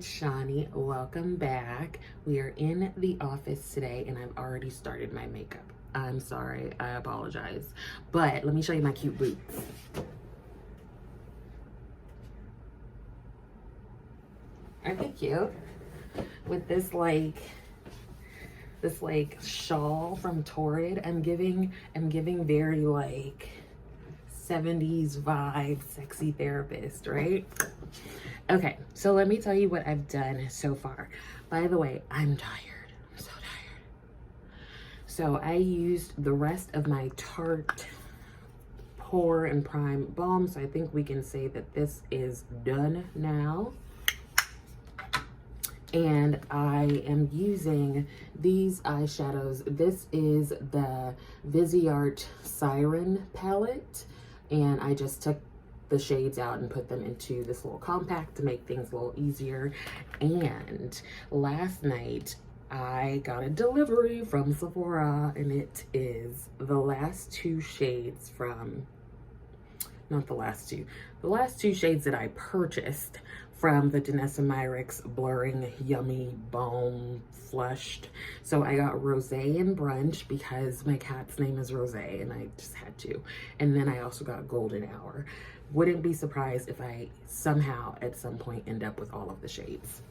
it's Shawnee. Welcome back. We are in the office today and I've already started my makeup. I'm sorry, I apologize. But let me show you my cute boots. Aren't they cute? With this like shawl from Torrid. I'm giving very like 70s vibe, sexy therapist, right? Okay, so let me tell you what I've done so far. By the way, I'm tired. I'm so tired. So I used the rest of my Tarte Pore and Prime Balm, so I think we can say that this is done now. And I am using these eyeshadows. This is the Viseart Siren palette, and I just took the shades out and put them into this little compact to make things a little easier. And last night I got a delivery from Sephora, and it is the last two shades from, not the last two shades that I purchased from the Danessa Myricks Blurring Yummy Balm Flushed. So I got Rosé and Brunch because my cat's name is Rosé and I just had to. And then I also got Golden Hour. Wouldn't be surprised if I somehow at some point end up with all of the shades.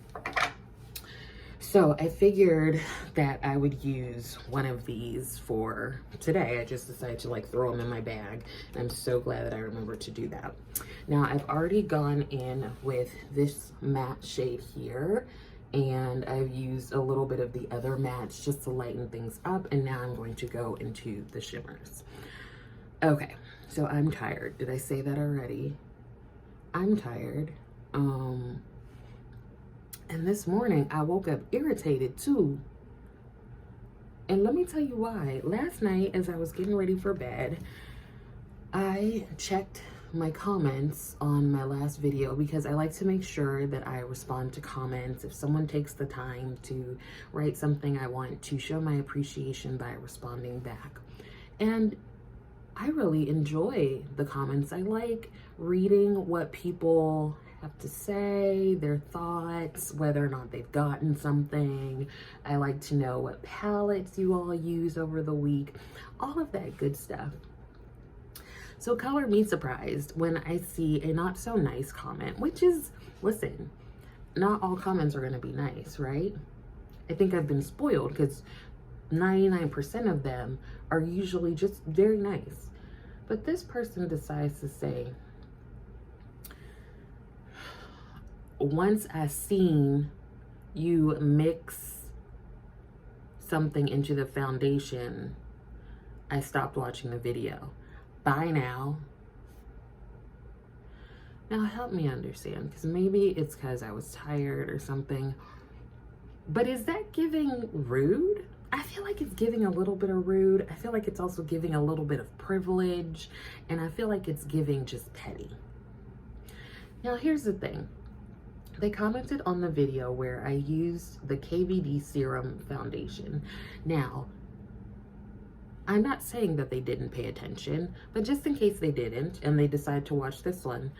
So I figured that I would use one of these for today. I just decided to like throw them in my bag, and I'm so glad that I remembered to do that. Now I've already gone in with this matte shade here, and I've used a little bit of the other mattes just to lighten things up, and now I'm going to go into the shimmers. Okay, so I'm tired. Did I say that already? I'm tired. And this morning I woke up irritated too. And let me tell you why. Last night as I was getting ready for bed, I checked my comments on my last video because I like to make sure that I respond to comments. If someone takes the time to write something, I want to show my appreciation by responding back. And I really enjoy the comments. I like reading what people have to say, their thoughts, whether or not they've gotten something. I like to know what palettes you all use over the week, all of that good stuff. So color me surprised when I see a not so nice comment, which is, listen, not all comments are gonna be nice, right? I think I've been spoiled because 99% of them are usually just very nice. But this person decides to say, once I seen you mix something into the foundation, I stopped watching the video. Bye now. Now help me understand, because maybe it's because I was tired or something. But is that giving rude? I feel like it's giving a little bit of rude. I feel like it's also giving a little bit of privilege. And I feel like it's giving just petty. Now here's the thing. They commented on the video where I used the KVD Serum Foundation. Now, I'm not saying that they didn't pay attention, but just in case they didn't and they decide to watch this one,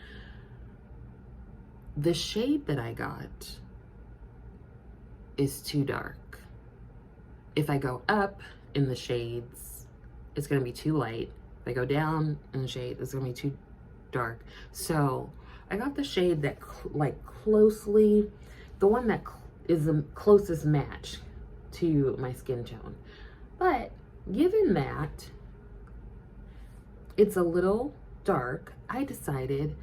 the shade that I got is too dark. If I go up in the shades, it's gonna be too light. If I go down in the shade, it's gonna be too dark. So I got the shade that closely, the one that is the closest match to my skin tone. But given that it's a little dark, I decided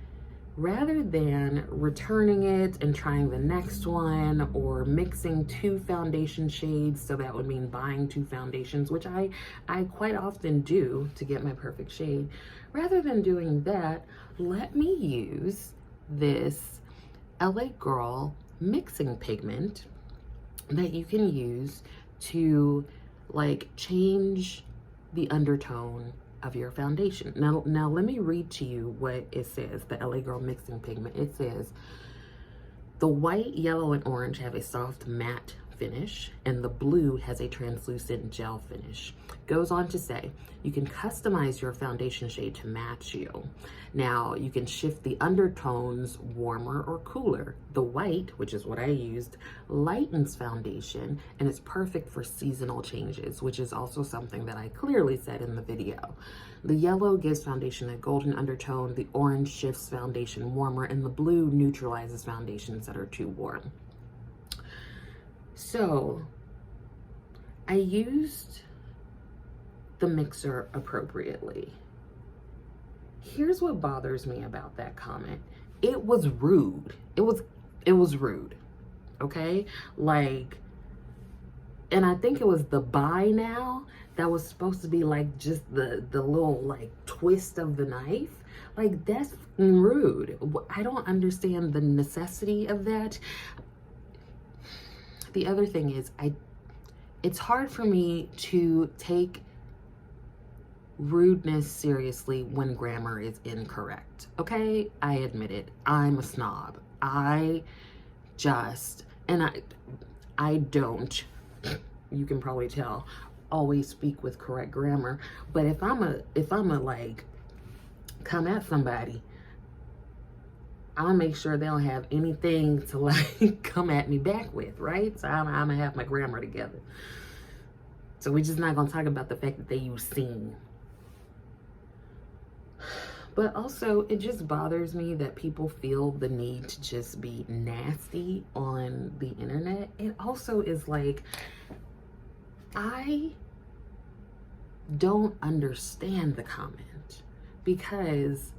rather than returning it and trying the next one or mixing two foundation shades, so that would mean buying two foundations, which I quite often do to get my perfect shade. Rather than doing that, let me use this LA Girl mixing pigment that you can use to like change the undertone of your foundation. Now let me read to you what it says, the LA Girl mixing pigment. It says, the white, yellow, and orange have a soft matte finish and the blue has a translucent gel finish. Goes on to say, you can customize your foundation shade to match you. Now, you can shift the undertones warmer or cooler. The white, which is what I used, lightens foundation and it's perfect for seasonal changes, which is also something that I clearly said in the video. The yellow gives foundation a golden undertone, the orange shifts foundation warmer, and the blue neutralizes foundations that are too warm. So, I used the mixer appropriately. Here's what bothers me about that comment. It was rude. It was rude. Okay? Like, and I think it was the buy now that was supposed to be like just the little like twist of the knife. Like, that's rude. I don't understand the necessity of that. The other thing is, it's hard for me to take rudeness seriously when grammar is incorrect. Okay? I admit it. I'm a snob. I don't, you can probably tell, always speak with correct grammar. But if I'm a like come at somebody, I'll make sure they don't have anything to like come at me back with, right? So I'm gonna have my grammar together. So we're just not gonna talk about the fact that they use seen. But also, it just bothers me that people feel the need to just be nasty on the internet. It also is like, I don't understand the comment, because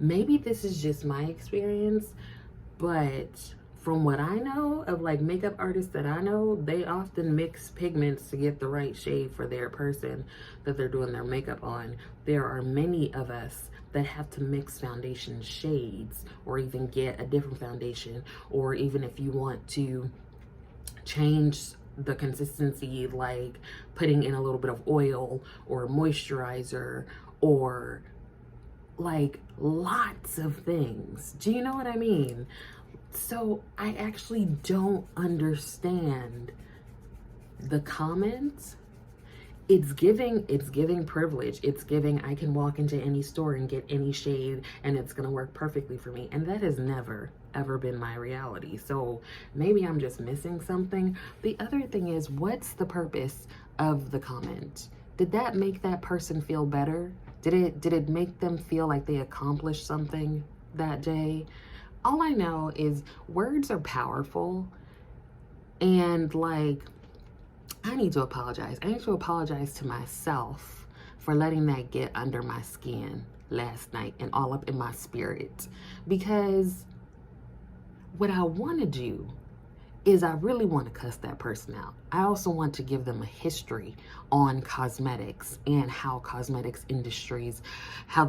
maybe this is just my experience, but from what I know of like makeup artists that I know, they often mix pigments to get the right shade for their person that they're doing their makeup on. There are many of us that have to mix foundation shades, or even get a different foundation, or even if you want to change the consistency, like putting in a little bit of oil or moisturizer, or like lots of things. Do you know what I mean? So I actually don't understand the comments. It's giving privilege. It's giving, I can walk into any store and get any shade and it's gonna work perfectly for me. And that has never, ever been my reality. So maybe I'm just missing something. The other thing is, what's the purpose of the comment? Did that make that person feel better? Did it make them feel like they accomplished something that day? All I know is words are powerful, and like, I need to apologize. I need to apologize to myself for letting that get under my skin last night and all up in my spirit, because what I want to do is I really want to cuss that person out. I also want to give them a history on cosmetics and how the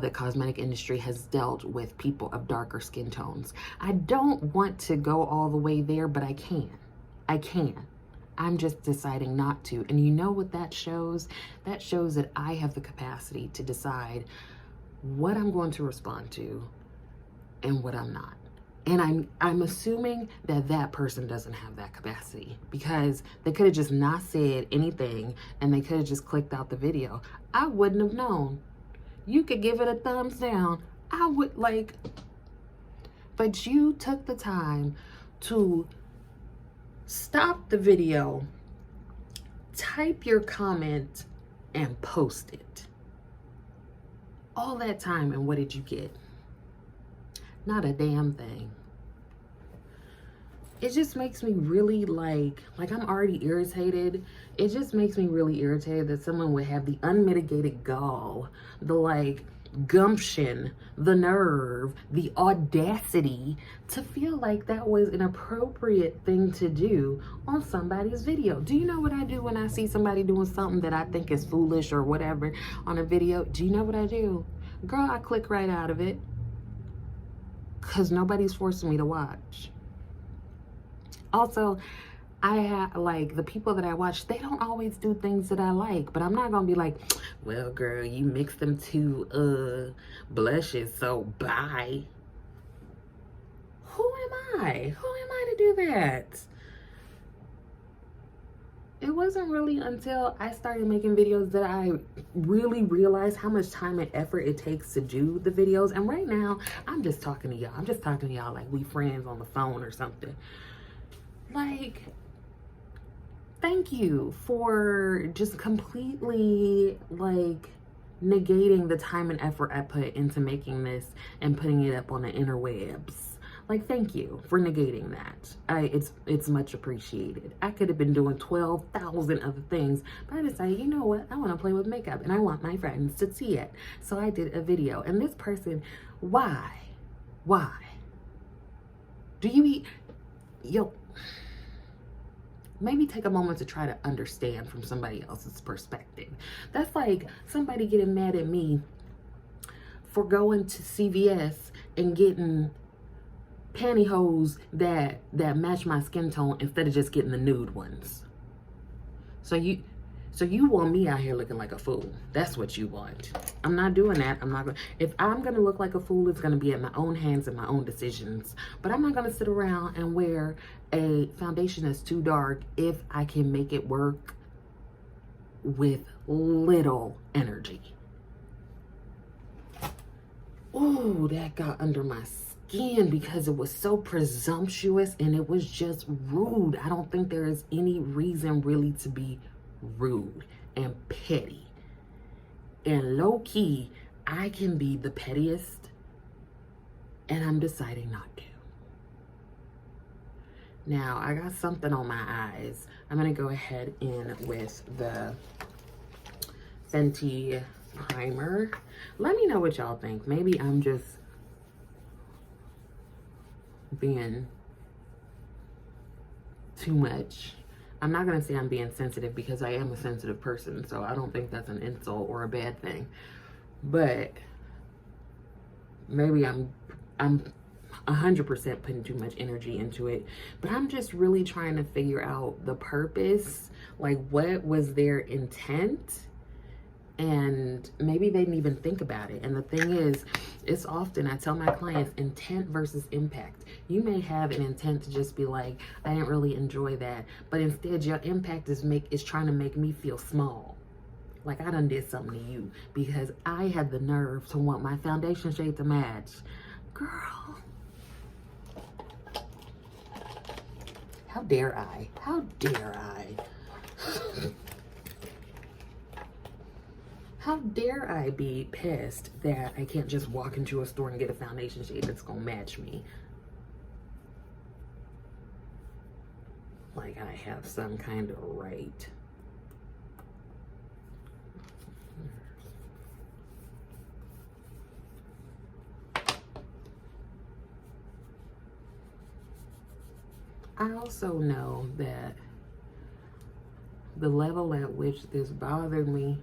cosmetic industry has dealt with people of darker skin tones. I don't want to go all the way there, but I can. I'm just deciding not to. And you know what that shows? That shows that I have the capacity to decide what I'm going to respond to and what I'm not. And I'm assuming that that person doesn't have that capacity, because they could have just not said anything and they could have just clicked out the video. I wouldn't have known. You could give it a thumbs down. I would like, but you took the time to stop the video, type your comment, and post it. All that time, and what did you get? Not a damn thing. It just makes me really like I'm already irritated. It just makes me really irritated that someone would have the unmitigated gall, the like gumption, the nerve, the audacity to feel like that was an appropriate thing to do on somebody's video. Do you know what I do when I see somebody doing something that I think is foolish or whatever on a video? Do you know what I do? Girl, I click right out of it, because nobody's forcing me to watch. Also, I have, like, the people that I watch, they don't always do things that I like, but I'm not gonna be like, well, girl, you mixed them two blushes, so bye. Who am I? Who am I to do that? it wasn't really until I started making videos that I really realized how much time and effort it takes to do the videos. And right now, I'm just talking to y'all. I'm just talking to y'all like we friends on the phone or something. Like, thank you for just completely, like, negating the time and effort I put into making this and putting it up on the interwebs. Like, thank you for negating that. It's much appreciated. I could have been doing 12,000 other things, but I decided, you know what? I want to play with makeup and I want my friends to see it. So I did a video. And this person, why? Do you eat? Yo, maybe take a moment to try to understand from somebody else's perspective. That's like somebody getting mad at me for going to CVS and getting pantyhose that match my skin tone instead of just getting the nude ones. So you want me out here looking like a fool. That's what you want. I'm not doing that. I'm not going. If I'm going to look like a fool, it's going to be at my own hands and my own decisions. But I'm not going to sit around and wear a foundation that's too dark if I can make it work with little energy. Oh, that got under my skin because it was so presumptuous and it was just rude. I don't think there is any reason really to be rude and petty. And low key, I can be the pettiest, and I'm deciding not to. Now, I got something on my eyes. I'm gonna go ahead in with the Fenty primer. Let me know what y'all think. Maybe I'm just being too much. I'm not gonna say I'm being sensitive because I am a sensitive person, so I don't think that's an insult or a bad thing. But maybe I'm 100% putting too much energy into it. But I'm just really trying to figure out the purpose, like what was their intent, and maybe they didn't even think about it. And the thing is, it's often, I tell my clients, intent versus impact. You may have an intent to just be like, I didn't really enjoy that, but instead your impact is trying to make me feel small. Like I done did something to you because I had the nerve to want my foundation shade to match. Girl, how dare I? How dare I? How dare I be pissed that I can't just walk into a store and get a foundation shade that's gonna match me? Like I have some kind of right. I also know that the level at which this bothered me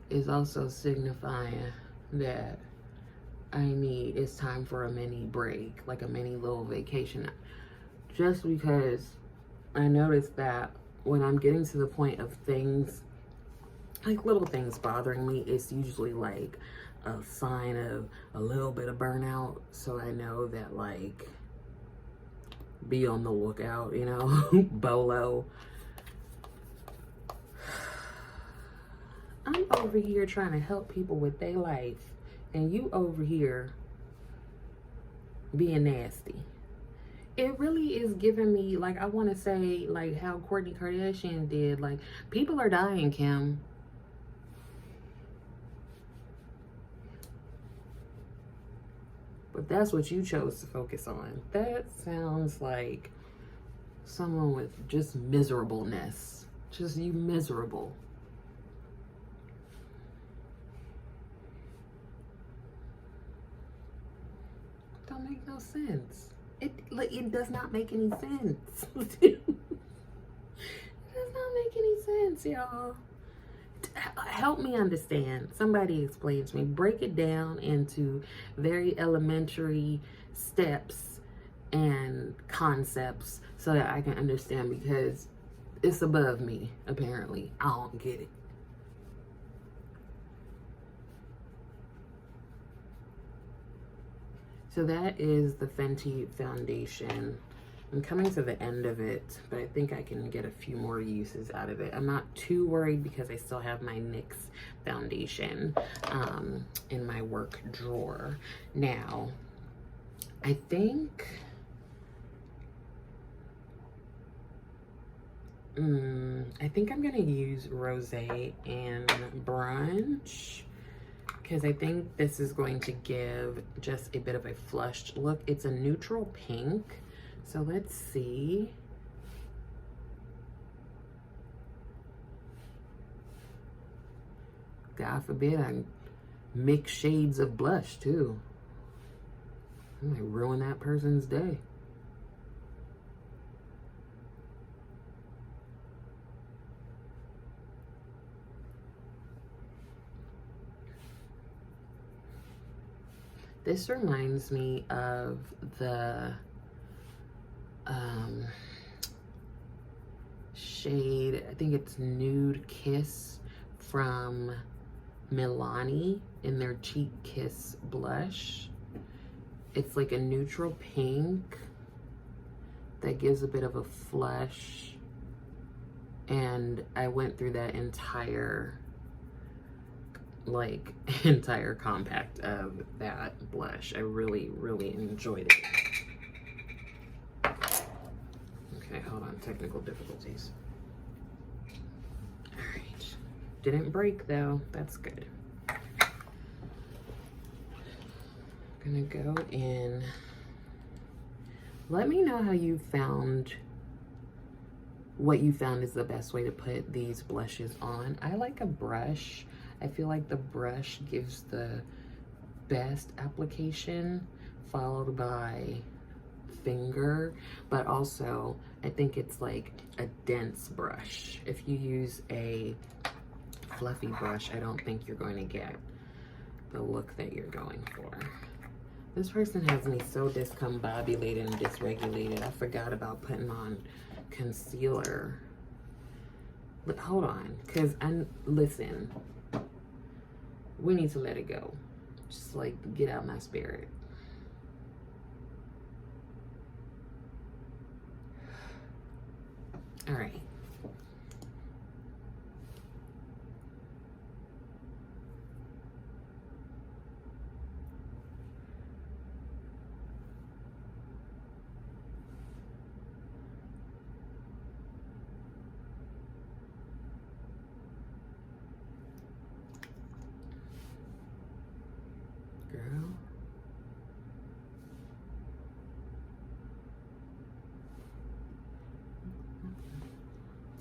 is also signifying that it's time for a mini break, like a mini little vacation. Just because I noticed that when I'm getting to the point of things, like little things bothering me, it's usually like a sign of a little bit of burnout. So I know that, like, be on the lookout, you know, BOLO. I'm over here trying to help people with their life, and you over here being nasty. It really is giving me, like, I want to say, like, how Kourtney Kardashian did. Like, people are dying, Kim. But that's what you chose to focus on. That sounds like someone with just miserableness. Just you miserable. Don't make no sense. It does not make any sense. It does not make any sense, y'all. Help me understand. Somebody explain to me. Break it down into very elementary steps and concepts so that I can understand, because it's above me, apparently. I don't get it. So that is the Fenty foundation. I'm coming to the end of it, but I think I can get a few more uses out of it. I'm not too worried because I still have my NYX foundation in my work drawer. Now, I think I'm gonna use Rosé and Brunch because I think this is going to give just a bit of a flushed look. It's a neutral pink, so let's see. God forbid I mix shades of blush too. I might ruin that person's day. This reminds me of the shade, I think it's Nude Kiss from Milani in their Cheek Kiss blush. It's like a neutral pink that gives a bit of a flush, and I went through that entire compact of that blush. I really enjoyed it. Okay, hold on, technical difficulties. All right, didn't break though, that's good. I'm gonna go in. Let me know how you found, what you found is the best way to put these blushes on. I like a brush. I feel like the brush gives the best application, followed by finger, but also I think it's like a dense brush. If you use a fluffy brush, I don't think you're going to get the look that you're going for. This person has me so discombobulated and dysregulated. I forgot about putting on concealer. But hold on, listen, we need to let it go. Just like get out my spirit. All right. Girl.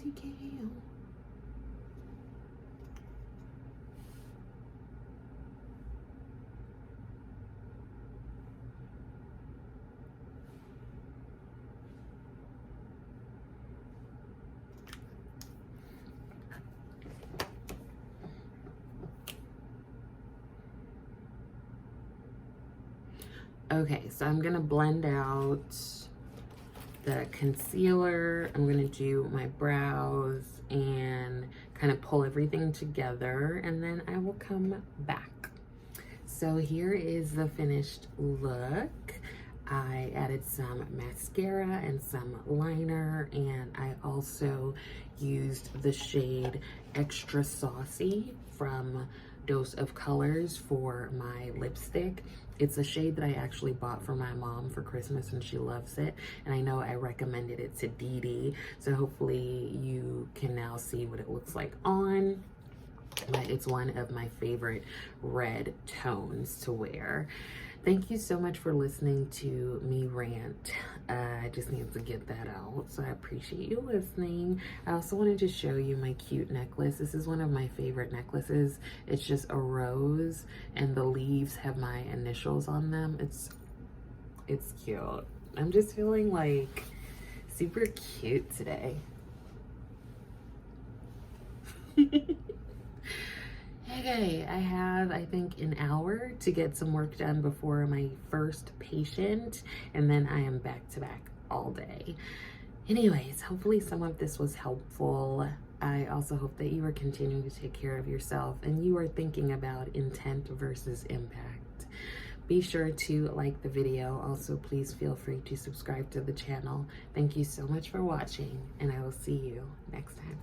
TKO. Okay, so I'm gonna blend out the concealer. I'm gonna do my brows and kind of pull everything together, and then I will come back. So here is the finished look. I added some mascara and some liner, and I also used the shade Extra Saucy from Dose of Colors for my lipstick. It's a shade that I actually bought for my mom for Christmas and she loves it. And I know I recommended it to Dee Dee. So hopefully you can now see what it looks like on. But it's one of my favorite red tones to wear. Thank you so much for listening to me rant. I just needed to get that out, so I appreciate you listening. I also wanted to show you my cute necklace. This is one of my favorite necklaces. It's just a rose, and the leaves have my initials on them. It's cute. I'm just feeling like super cute today. Okay, I have, I think, an hour to get some work done before my first patient, and then I am back to back all day. Anyways, hopefully some of this was helpful. I also hope that you are continuing to take care of yourself and you are thinking about intent versus impact. Be sure to like the video. Also, please feel free to subscribe to the channel. Thank you so much for watching, and I will see you next time.